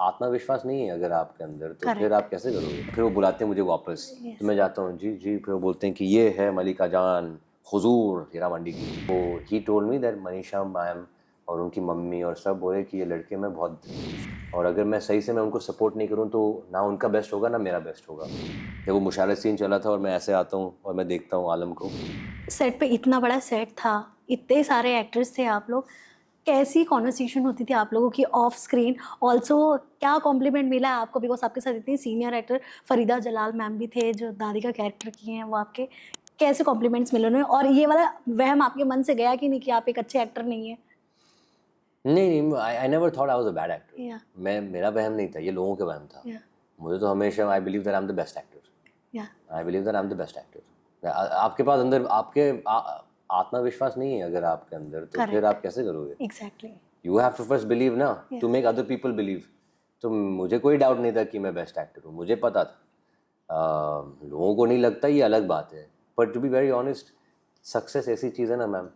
आत्मविश्वास नहीं है अगर आपके अंदर तो फिर आप कैसे करोगे? फिर वो बुलाते हैं मुझे वापस, तो मैं जाता हूँ, जी जी। फिर वो बोलते हैं कि ये है मलिका जान, हुजूर हीरा मंडी की। वो ही told me that Manisha ma'am और उनकी मम्मी और सब बोले कि ये लड़के में बहुत, और अगर मैं सही से मैं उनको सपोर्ट नहीं करूँ तो ना उनका बेस्ट होगा ना मेरा बेस्ट होगा। जब वो मुशारत सीन चला था और मैं ऐसे आता हूँ और मैं देखता हूँ आलम को। सेट पे इतना बड़ा सेट था, इतने सारे एक्टर्स थे आप लोग, कैसी कॉन्वर्सेशन होती थी आप लोगों की ऑफ स्क्रीन? ऑल्सो क्या कॉम्प्लीमेंट मिला है आपको, बिकॉज आपके साथ इतनी senior actor Farida Jalal ma'am भी थे जो दादी का कैरेक्टर किए हैं, वो आपके कैसे कॉम्प्लीमेंट्स मिले उन्हें? और ये वाला वहम आपके मन से गया कि नहीं कि आप एक अच्छे एक्टर नहीं है? नहीं, I never thought I was a bad actor. या मेरा वहम नहीं था, ये लोगों के वहम था। या मुझे तो हमेशा I believe that I am the best actor. या I believe that I am the best actor. आपके पास अंदर आपके आत्मविश्वास नहीं है अगर आपके अंदर तो फिर आप कैसे करोगे? Exactly. You have to first believe ना, Yeah. To make other people believe. तो मुझे कोई डाउट नहीं था कि मैं बेस्ट एक्टर हूँ, मुझे पता था। लोगों को नहीं लगता, ये अलग बात है। But to be very honest, success ऐसी चीज़ है ना मैम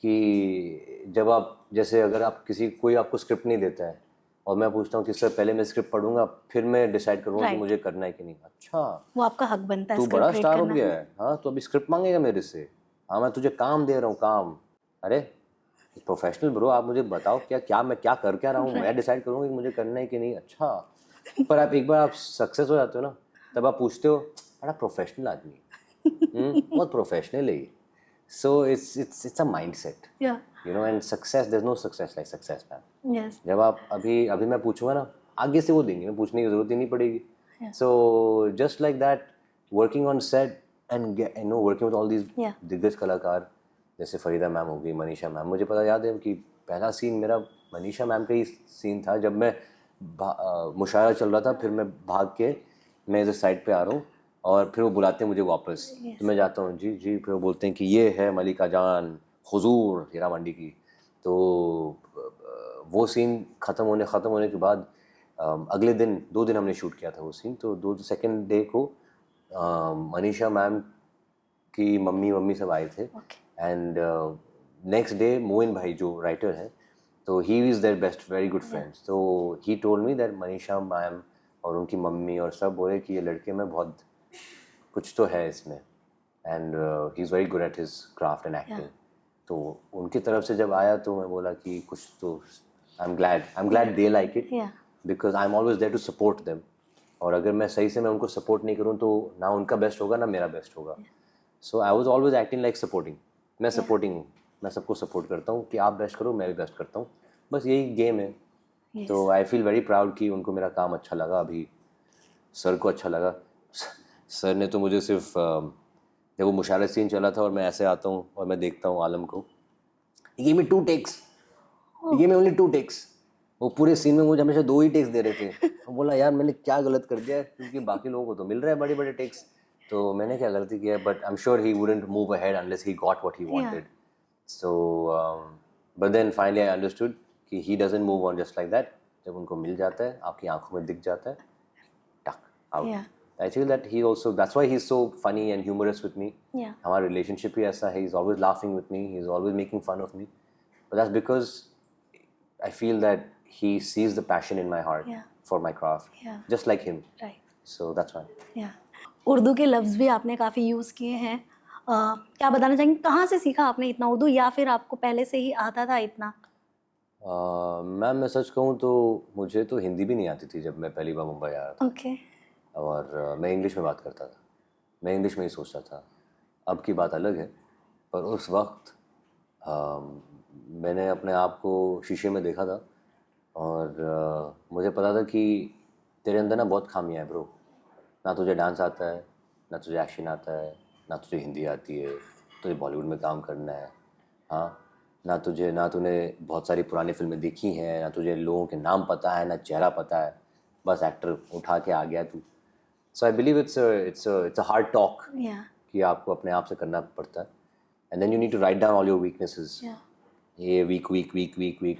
कि जब आप जैसे अगर आप कोई आपको स्क्रिप्ट नहीं देता है और मैं पूछता हूँ कि सर पहले मैं स्क्रिप्ट पढ़ूंगा फिर मैं डिसाइड करूँगा कि Right. मुझे करना है कि नहीं। अच्छा, वो आपका हक बनता है तू script बड़ा read स्टार हो करना, गया है है, हाँ तो अभी स्क्रिप्ट मांगेगा मेरे से? हाँ मैं तुझे काम दे रहा हूँ, काम। अरे प्रोफेशनल ब्रो, आप मुझे बताओ मैं क्या कर क्या रहा हूँ, मैं डिसाइड करूँगा कि मुझे करना है कि नहीं। अच्छा, पर आप एक बार आप सक्सेस हो जाते हो ना, तब आप पूछते हो बड़ा प्रोफेशनल आदमी है, बहुत प्रोफेशनल है। So it's a mindset, yeah you know. And success, there is no success like success ma'am. Yes जब आप अभी मैं पूछूंगा ना, आगे से वो देंगे, मैं पूछने की जरूरत ही नहीं पड़ेगी। So just like that, working on set and you know working with all these या दिग्गज कलाकार, जैसे फरीदा मैम हो गई, मनीषा मैम। मुझे पता याद है कि पहला सीन मेरा मनीषा मैम का ही सीन था, जब मैं मुशायरा चल रहा था, फिर मैं भाग के मैं इधर साइड पे आ रहा हूँ और फिर वो बुलाते हैं मुझे वापस, तो मैं जाता हूँ, जी जी। फिर वो बोलते हैं कि ये है मलिका जान, हुजूर हीरा मंडी की। तो वो सीन ख़त्म होने के बाद अगले दिन 2 दिन हमने शूट किया था वो सीन। तो सेकेंड डे को मनीषा मैम की मम्मी सब आए थे। एंड नेक्स्ट डे मोइन भाई जो राइटर हैं, तो he is their best very good friends. तो he told me that Manisha ma'am और उनकी मम्मी और सब बोले कि ये लड़के में बहुत कुछ तो है इसमें, and he is very good at his craft and acting. तो उनकी तरफ से जब आया तो मैं बोला कि कुछ तो I am glad they like it, because I am always there to support them. और अगर मैं सही से मैं उनको सपोर्ट नहीं करूँ तो ना उनका बेस्ट होगा ना मेरा बेस्ट होगा। So I was always acting like supporting. मैं सपोर्टिंग हूँ, मैं सबको सपोर्ट करता हूँ कि आप बेस्ट करो, मैं भी बेस्ट करता हूँ, बस यही गेम है। तो आई फील वेरी प्राउड कि उनको मेरा काम अच्छा लगा। अभी सर को अच्छा लगा। सर ने तो मुझे सिर्फ जब वो मुशारत सीन चला था और मैं ऐसे आता हूँ और मैं देखता हूँ आलम को, ये में 2 टेक्स, ये में ओनली 2 टेक्स। वो पूरे सीन में मुझे हमेशा 2 ही टेक्स दे रहे थे। वो बोला यार मैंने क्या गलत कर दिया है, क्योंकि बाकी लोगों को तो मिल रहा है बड़े बड़े टेक्स, तो मैंने क्या गलती किया? But I am sure he wouldn't move ahead unless he got what he wanted. So but then finally I understood कि he doesn't move on just like that. जब उनको मिल जाता है, आपकी आंखों में दिख जाता है, टक out. I feel that he also, that's why he's so funny and humorous with me. हमारा relationship ही ऐसा है, he's always laughing with me, he's always making fun of me. But that's because I feel that he sees the passion in my heart for my craft, just like him. Right. So that's why. Urdu के लफ्ज़ भी आपने काफ़ी use किए हैं। क्या बताना चाहेंगे, कहाँ से सीखा आपने इतना उर्दू, या फिर आपको पहले से ही आता था इतना? मैम मैं सच कहूँ तो मुझे तो हिंदी भी नहीं आती थी जब मैं पहली बार मुंबई आया था। और मैं इंग्लिश में बात करता था, मैं इंग्लिश में ही सोचता था। अब की बात अलग है, पर उस वक्त मैंने अपने आप को शीशे में देखा था और मुझे पता था कि तेरे अंदर ना बहुत खामियां है ब्रो। ना तुझे डांस आता है, ना तुझे एक्शन आता है, ना तुझे हिंदी आती है, तुझे बॉलीवुड में काम करना है, हाँ, ना तूने बहुत सारी पुरानी फिल्में देखी हैं, ना तुझे लोगों के नाम पता है, ना चेहरा पता है, बस एक्टर उठा के आ गया तू। So I believe it's a hard talk कि आपको अपने आप से करना पड़ता है। And then you need to write down all your weaknesses. ये वीक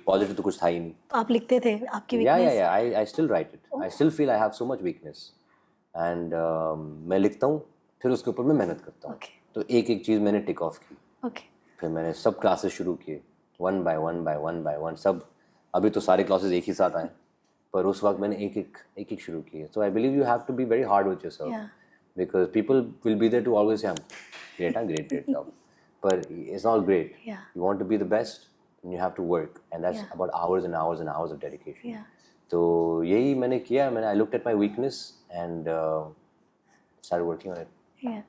पॉजिटिव तो कुछ था ही नहीं। तो आप लिखते थे आपकी वीकनेस? या I still right it, I still feel I have so much weakness and मैं लिखता हूँ, फिर उसके ऊपर मैं मेहनत करता हूँ। तो एक एक चीज़ मैंने टिक ऑफ की। फिर मैंने सब क्लासेस शुरू किए, वन बाय वन सब। अभी तो सारे क्लासेस एक ही साथ आए, पर उस वक्त मैंने एक शुरू किया. So I believe you have to be very hard with yourself. Yeah. Because people will be there to always say, great job. But it's not great. Yeah. You want to be the best, and you have to work. And that's Yeah. about hours and hours and hours of dedication. Yeah. So यही मैंने किया. I looked at my weakness and started working on it. Yeah.